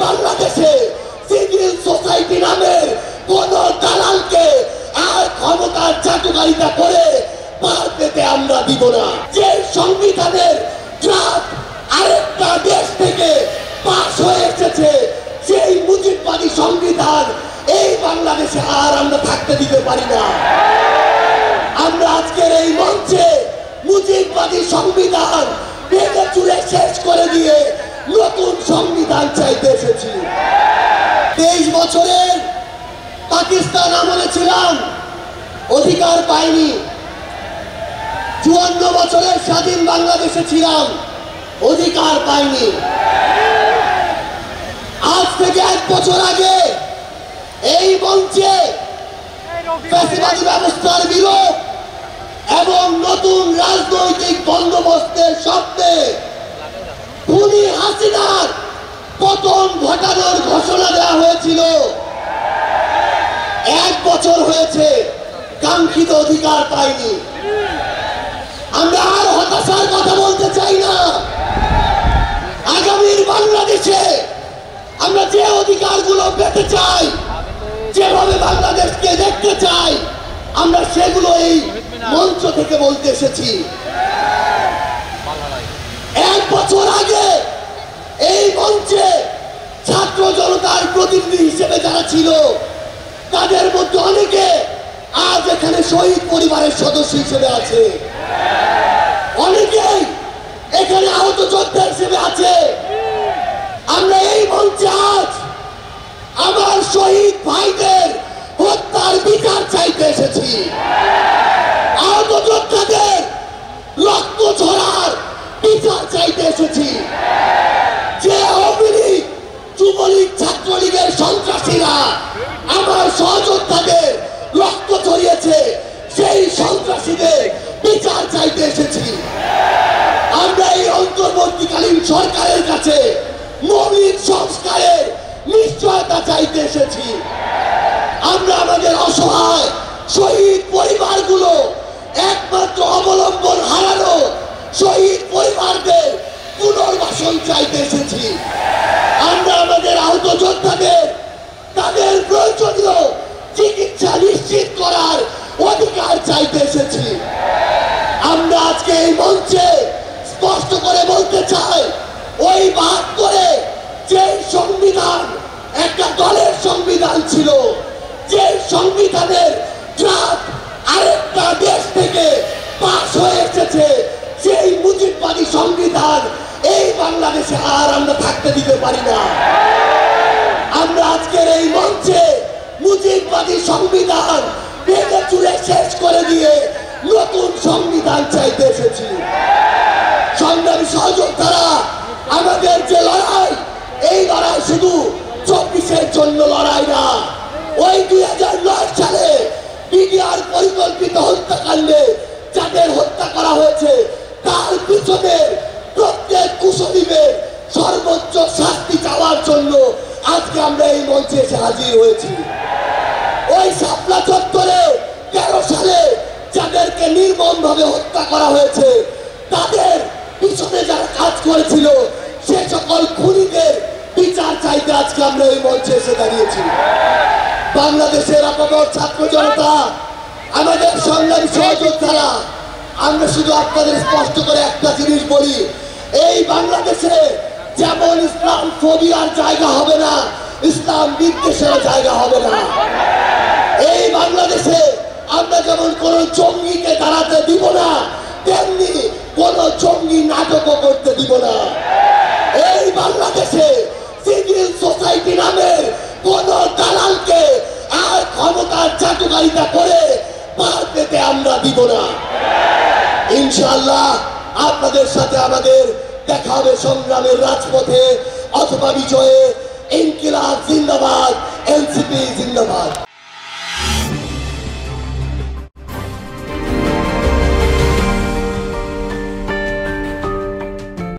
বাংলাদেশে civil society নামের কোন দালালকে আর ক্ষমতার চাটুকারিতা করে পার পেতে আমরা দিব না। যে সংবিধানের ড্রাফট আরেকটা দেশ থেকে পাস হয়ে এসেছে, সেই মুজিববাদী সংবিধান এই বাংলাদেশে আর আমরা থাকতে দিতে পারি না। আমরা আজকের এই মঞ্চে মুজিববাদী সংবিধান ভেঙে চুরে শেষ করে দিয়ে নতুন সংবিধান চাইতে এসেছি। 23 বছরের পাকিস্তান আমলে ছিলাম, অধিকার পাইনি। 54 বছরের স্বাধীন বাংলাদেশে ছিলাম, অধিকার পাইনি। আজ থেকে 1 বছর আগে এই মঞ্চে ফ্যাসিবাদী ব্যবস্থার বিরোধ এবং নতুন রাজনৈতিক বন্দোবস্তের স্বপ্নে খুনি হাসিনার পতন ঘটানোর ঘোষণা দেওয়া হয়েছিল। 1 বছর হয়েছে, কাঙ্ক্ষিত অধিকার পাইনি। আমরা আর হতাশার কথা বলতে চাই না। আগামীর বাংলাদেশে আমরা যে অধিকারগুলো পেতে চাই, যেভাবে বাংলাদেশকে দেখতে চাই, আমরা সেগুলো এই মঞ্চ থেকে বলতে এসেছি। 1 বছর আগে এই মঞ্চে ছাত্র জনতার প্রতিনিধি হিসেবে যারা ছিল, তাদের মধ্যে অনেকে আজ এখানে শহীদ পরিবারের সদস্য হিসেবে আছে, অনেকেই এখানে আহত যোদ্ধা হিসেবে আছে। আমরা এই মঞ্চে আজ আমার শহীদ ভাইদের হত্যার বিচার চাইতে এসেছি, আহত যোদ্ধাদের রক্ত ঝরার বিচার চাইতে এসেছি। যে আওয়ামী লীগ, যুবলীগ, ছাত্রলীগের সন্ত্রাসীরা আমার সহযোদ্ধাদের রক্ত ঝরিয়েছে, সেই সন্ত্রাসীদের বিচার চাইতে এসেছি। আমরা এই অন্তর্বর্তীকালীন সরকারের কাছে মৌলিক সংস্কারের নিশ্চয়তা চাইতে এসেছি। আমরা আমাদের অসহায় শহীদ পরিবারগুলো, একমাত্র অবলম্বন হারানো শহীদ পরিবারদের পুনর্বাসন চাইতে এসেছি। আমরা আমাদের আহত যোদ্ধাদের তাদের প্রয়োজনীয় চিকিৎসা নিশ্চিত করার অধিকার চাইতে এসেছি। আমরা আজকে এই মঞ্চে স্পষ্ট করে বলতে চাই, ওই 72-এ যে সংবিধান একটা দলের সংবিধান ছিল, যে সংবিধানের ড্রাফট আরেকটা দেশ থেকে পাস হয়ে এসেছে, সেই মুজিববাদী সংবিধান এই বাংলাদেশে আর আমরা থাকতে দিতে পারি না। আমরা আজকের এই মঞ্চে মুজিববাদী সংবিধান ভেঙে চুরে শেষ করে দিয়ে নতুন সংবিধান চাইতে এসেছি। সংগ্রামী সহযোদ্ধারা, আমাদের যে লড়াই, এই লড়াই শুধু 24-এর জন্য লড়াই না। ওই 2009 সালে বিডিআর পরিকল্পিত হত্যাকাণ্ডে যাদের হত্যা করা হয়েছে, তার পিছনে প্রত্যেক কুশলীদের সর্বোচ্চ শাস্তি চাওয়ার জন্য আজকে আমরা এই মঞ্চে এসে হাজির হয়েছি। ওই শাপলা চত্বরে 13 সালে যাদেরকে নির্মমভাবে হত্যা করা হয়েছে, তাদের পিছনে যারা কাজ করেছিল, সে সকল খুনিদের বিচার চাইতে আজকে আমরা এই মঞ্চে এসে দাঁড়িয়েছি। বাংলাদেশের আপামর ছাত্র জনতা, আমাদের সংগ্রামী সহযোদ্ধারা, আমরা শুধু আপনাদের স্পষ্ট করে একটা জিনিস বলি, এই বাংলাদেশে যেমন ইসলাম ফোবিয়ার জায়গা হবে না, ইসলাম বিদ্বেষের জায়গা হবে না। এই বাংলাদেশে আমরা যেমন কোন জঙ্গিকে দাঁড়াতে দিব না, তেমনি কোন জঙ্গি নাটকও করতে দিব না। এই বাংলাদেশে সিভিল সোসাইটি নামের কোন দালালকে আর ক্ষমতার চাটুকারিতা করে পার পেতে আমরা দিব না। ইনশাআল্লাহ আপনাদের সাথে আমাদের দেখা হবে সংগ্রামের রাজপথে অথবা বিজয়ে। ইনকিলাব জিন্দাবাদ, এনসিপি জিন্দাবাদ।